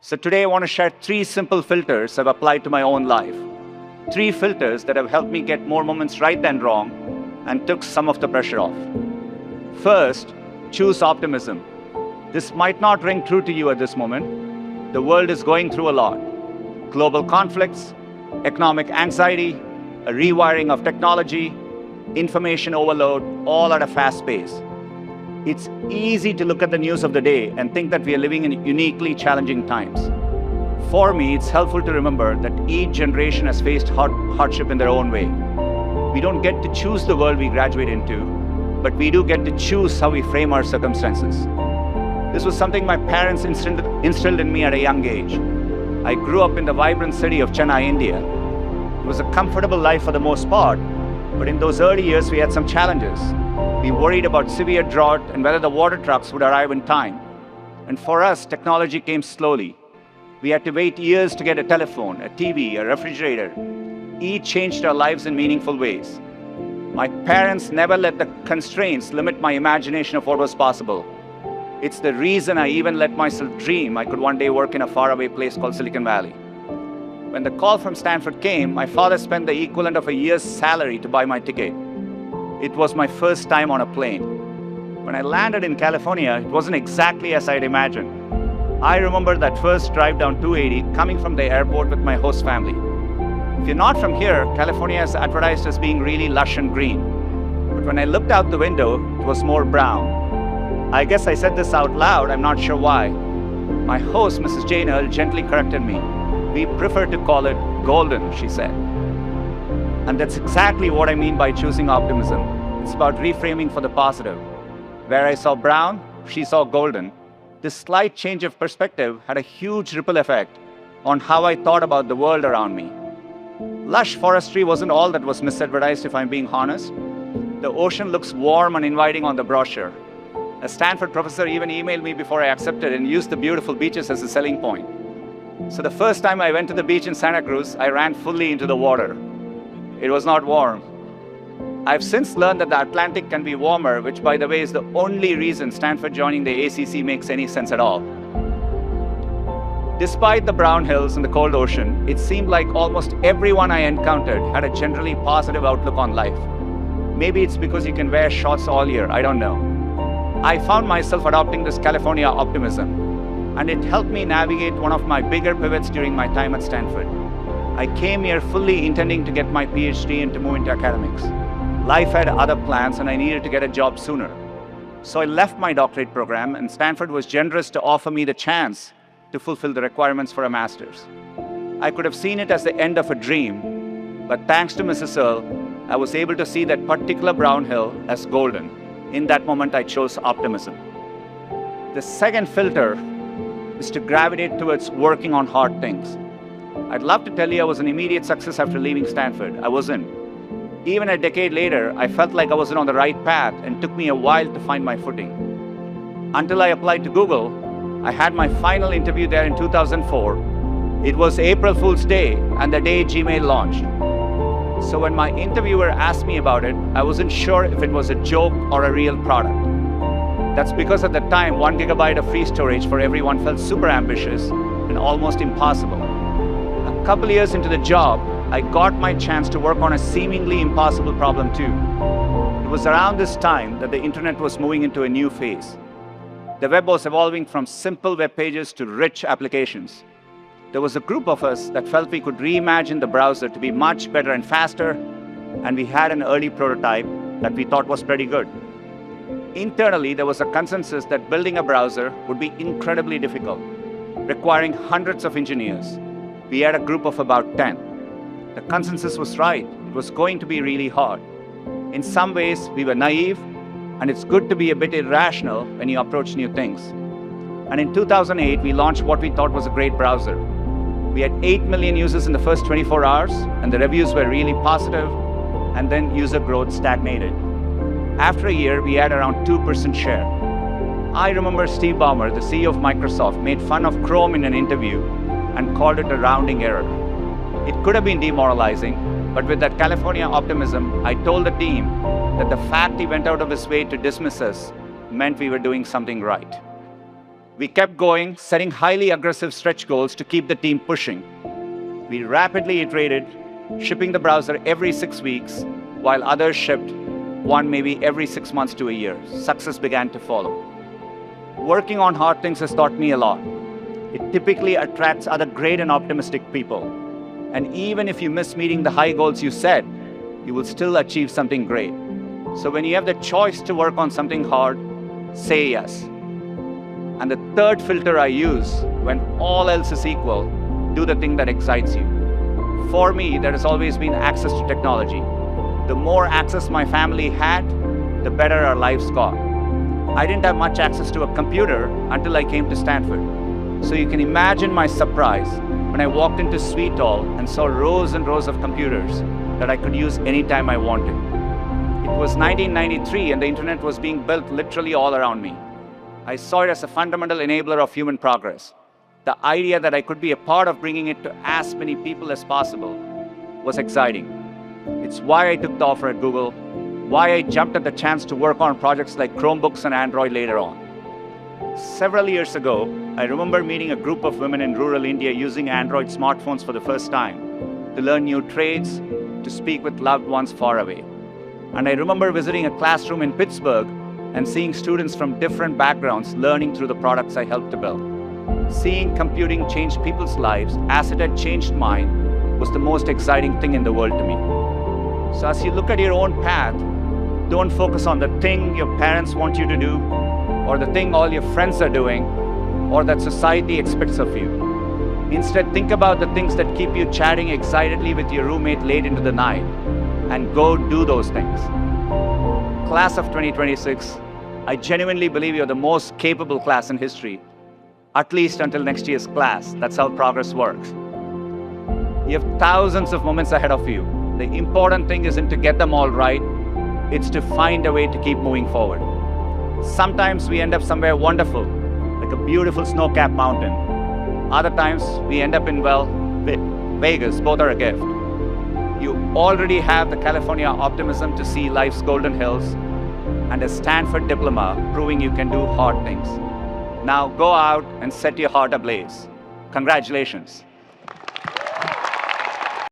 So today I want to share 3 simple filters I've applied to my own life. 3 filters that have helped me get more moments right than wrong and took some of the pressure off. First, choose optimism. This might not ring true to you at this moment. The world is going through a lot. Global conflicts, economic anxiety, a rewiring of technology, information overload, all at a fast pace. It's easy to look at the news of the day and think that we are living in uniquely challenging times. For me, it's helpful to remember that each generation has faced hardship in their own way. We don't get to choose the world we graduate into, but we do get to choose how we frame our circumstances. This was something my parents instilled in me at a young age. I grew up in the vibrant city of Chennai, India. It was a comfortable life for the most part, but in those early years we had some challenges. We worried about severe drought and whether the water trucks would arrive in time. And for us, technology came slowly. We had to wait years to get a telephone, a TV, a refrigerator. Each changed our lives in meaningful ways. My parents never let the constraints limit my imagination of what was possible. It's the reason I even let myself dream I could one day work in a faraway place called Silicon Valley. When the call from Stanford came, my father spent the equivalent of a year's salary to buy my ticket. It was my first time on a plane. When I landed in California, it wasn't exactly as I'd imagined. I remember that first drive down 280 coming from the airport with my host family. If you're not from here, California is advertised as being really lush and green. But when I looked out the window, it was more brown. I guess I said this out loud, I'm not sure why. My host, Mrs. Jane Earl, gently corrected me. We prefer to call it golden, she said. And that's exactly what I mean by choosing optimism. It's about reframing for the positive. Where I saw brown, she saw golden. This slight change of perspective had a huge ripple effect on how I thought about the world around me. Lush forestry wasn't all that was misadvertised, if I'm being honest. The ocean looks warm and inviting on the brochure. A Stanford professor even emailed me before I accepted and used the beautiful beaches as a selling point. So the first time I went to the beach in Santa Cruz, I ran fully into the water. It was not warm. I've since learned that the Atlantic can be warmer, which, by the way, is the only reason Stanford joining the ACC makes any sense at all. Despite the brown hills and the cold ocean, it seemed like almost everyone I encountered had a generally positive outlook on life. Maybe it's because you can wear shorts all year, I don't know. I found myself adopting this California optimism, and it helped me navigate one of my bigger pivots during my time at Stanford. I came here fully intending to get my PhD and to move into academics. Life had other plans and I needed to get a job sooner. So I left my doctorate program, and Stanford was generous to offer me the chance to fulfill the requirements for a master's. I could have seen it as the end of a dream, but thanks to Mrs. Earl, I was able to see that particular brown hill as golden. In that moment, I chose optimism. The second filter is to gravitate towards working on hard things. I'd love to tell you I was an immediate success after leaving Stanford. I wasn't. Even a decade later, I felt like I wasn't on the right path and took me a while to find my footing. Until I applied to Google, I had my final interview there in 2004. It was April Fool's Day and the day Gmail launched. So when my interviewer asked me about it, I wasn't sure if it was a joke or a real product. That's because at the time, 1 gigabyte of free storage for everyone felt super ambitious and almost impossible. A couple years into the job, I got my chance to work on a seemingly impossible problem too. It was around this time that the internet was moving into a new phase. The web was evolving from simple web pages to rich applications. There was a group of us that felt we could reimagine the browser to be much better and faster, and we had an early prototype that we thought was pretty good. Internally, there was a consensus that building a browser would be incredibly difficult, requiring hundreds of engineers. We had a group of about 10. The consensus was right. It was going to be really hard. In some ways, we were naive, and it's good to be a bit irrational when you approach new things. And in 2008, we launched what we thought was a great browser. We had 8 million users in the first 24 hours, and the reviews were really positive, and then user growth stagnated. After a year, we had around 2% share. I remember Steve Ballmer, the CEO of Microsoft, made fun of Chrome in an interview and called it a rounding error. It could have been demoralizing, but with that California optimism, I told the team that the fact he went out of his way to dismiss us meant we were doing something right. We kept going, setting highly aggressive stretch goals to keep the team pushing. We rapidly iterated, shipping the browser every 6 weeks, while others shipped one maybe every 6 months to a year. Success began to follow. Working on hard things has taught me a lot. It typically attracts other great and optimistic people. And even if you miss meeting the high goals you set, you will still achieve something great. So when you have the choice to work on something hard, say yes. And the third filter I use, when all else is equal, do the thing that excites you. For me, there has always been access to technology. The more access my family had, the better our lives got. I didn't have much access to a computer until I came to Stanford. So you can imagine my surprise when I walked into Suite Hall and saw rows and rows of computers that I could use anytime I wanted. It was 1993 and the internet was being built literally all around me. I saw it as a fundamental enabler of human progress. The idea that I could be a part of bringing it to as many people as possible was exciting. It's why I took the offer at Google, why I jumped at the chance to work on projects like Chromebooks and Android later on. Several years ago, I remember meeting a group of women in rural India using Android smartphones for the first time to learn new trades, to speak with loved ones far away. And I remember visiting a classroom in Pittsburgh and seeing students from different backgrounds learning through the products I helped to build. Seeing computing change people's lives as it had changed mine was the most exciting thing in the world to me. So as you look at your own path, don't focus on the thing your parents want you to do, or the thing all your friends are doing, or that society expects of you. Instead, think about the things that keep you chatting excitedly with your roommate late into the night, and go do those things. Class of 2026, I genuinely believe you're the most capable class in history, at least until next year's class. That's how progress works. You have thousands of moments ahead of you. The important thing isn't to get them all right, it's to find a way to keep moving forward. Sometimes we end up somewhere wonderful, like a beautiful snow-capped mountain. Other times we end up in, well, Vegas. Both are a gift. You already have the California optimism to see life's golden hills and a Stanford diploma proving you can do hard things. Now go out and set your heart ablaze. Congratulations.